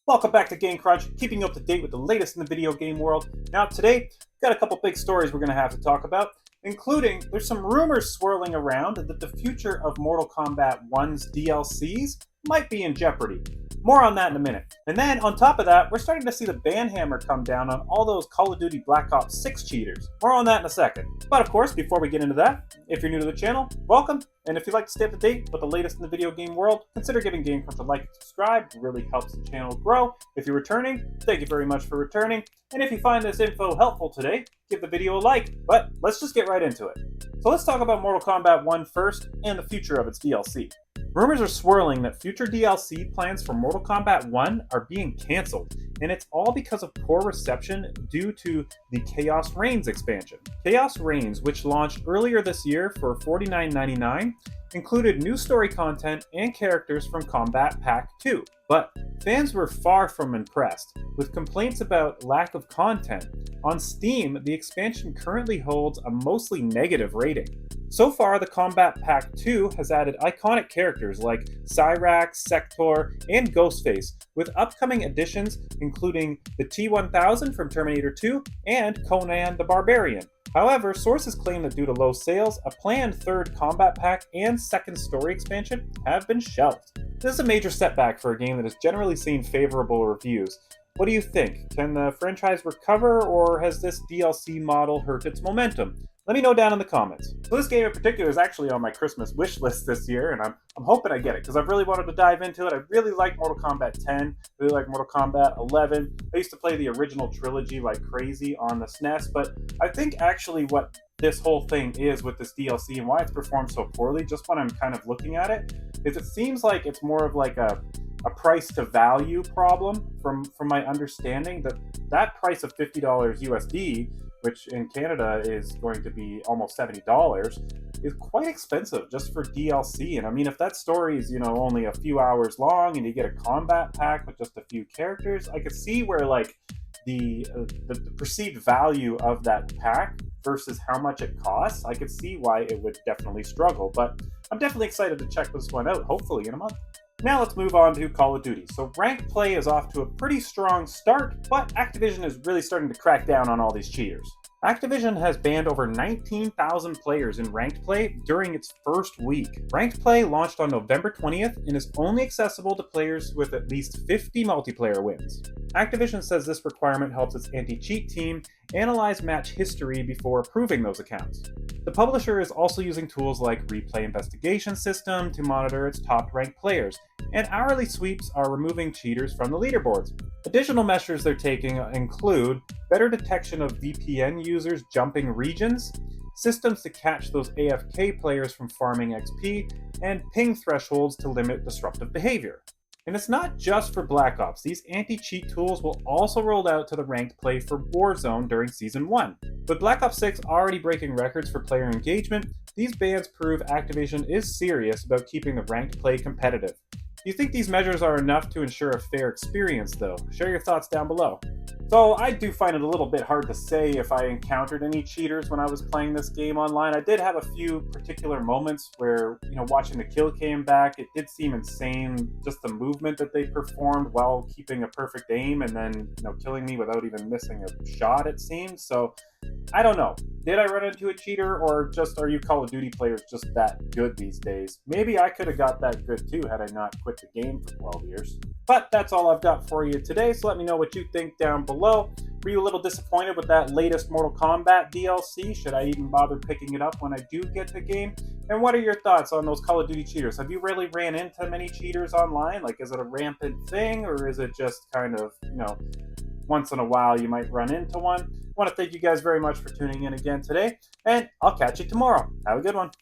Welcome back to Game Crunch, keeping you up to date with the latest in the video game world. Now today, we've got a couple big stories we're going to have to talk about, including there's some rumors swirling around that the future of Mortal Kombat 1's DLCs might be in jeopardy. More on that in a minute. And then, on top of that, we're starting to see the ban hammer come down on all those Call of Duty Black Ops 6 cheaters. More on that in a second. But of course, before we get into that, if you're new to the channel, welcome. And if you'd like to stay up to date with the latest in the video game world, consider giving Game Crunch a like and subscribe. It really helps the channel grow. If you're returning, thank you very much for returning. And if you find this info helpful today, give the video a like. But let's just get right into it. So let's talk about Mortal Kombat 1 first and the future of its DLC. Rumors are swirling that future DLC plans for Mortal Kombat 1 are being cancelled, and it's all because of poor reception due to the Chaos Reigns expansion. Chaos Reigns, which launched earlier this year for $49.99, included new story content and characters from Kombat Pack 2. But fans were far from impressed, with complaints about lack of content. On Steam, the expansion currently holds a mostly negative rating. So far, the Kombat Pack 2 has added iconic characters like Cyrax, Sector, and Ghostface, with upcoming additions including the T-1000 from Terminator 2 and Conan the Barbarian. However, sources claim that due to low sales, a planned third Kombat Pack and second story expansion have been shelved. This is a major setback for a game that has generally seen favorable reviews. What do you think? Can the franchise recover, or has this DLC model hurt its momentum? Let me know down in the comments. So this game in particular is actually on my Christmas wish list this year, and I'm hoping I get it, because I've really wanted to dive into it. I really like Mortal Kombat 10, really like Mortal Kombat 11. I used to play the original trilogy like crazy on the SNES, but I think actually what this whole thing is with this DLC and why it's performed so poorly, just when I'm kind of looking at it, is it seems like it's more of like a price to value problem from my understanding. That price of $50 USD, which in Canada is going to be almost $70, is quite expensive just for DLC. And I mean, if that story is, only a few hours long and you get a combat pack with just a few characters, I could see where like the perceived value of that pack versus how much it costs, I could see why it would definitely struggle. But I'm definitely excited to check this one out, hopefully in a month. Now let's move on to Call of Duty. So ranked play is off to a pretty strong start, but Activision is really starting to crack down on all these cheaters. Activision has banned over 19,000 players in ranked play during its first week. Ranked play launched on November 20th and is only accessible to players with at least 50 multiplayer wins. Activision says this requirement helps its anti-cheat team analyze match history before approving those accounts. The publisher is also using tools like Replay Investigation System to monitor its top-ranked players, and hourly sweeps are removing cheaters from the leaderboards. Additional measures they're taking include better detection of VPN users jumping regions, systems to catch those AFK players from farming XP, and ping thresholds to limit disruptive behavior. And it's not just for Black Ops. These anti-cheat tools will also roll out to the ranked play for Warzone during Season 1. With Black Ops 6 already breaking records for player engagement, these bans prove Activision is serious about keeping the ranked play competitive. Do you think these measures are enough to ensure a fair experience, though? Share your thoughts down below. So I do find it a little bit hard to say if I encountered any cheaters when I was playing this game online. I did have a few particular moments where, watching the kill cam back, it did seem insane, just the movement that they performed while keeping a perfect aim and then, killing me without even missing a shot, it seemed. So I don't know. Did I run into a cheater, or just are you Call of Duty players just that good these days? Maybe I could have got that good too had I not quit the game for 12 years. But that's all I've got for you today, so let me know what you think down below. Were you a little disappointed with that latest Mortal Kombat DLC? Should I even bother picking it up when I do get the game? And what are your thoughts on those Call of Duty cheaters? Have you really ran into many cheaters online? Like, is it a rampant thing, or is it just kind of, once in a while you might run into one? I want to thank you guys very much for tuning in again today, and I'll catch you tomorrow. Have a good one.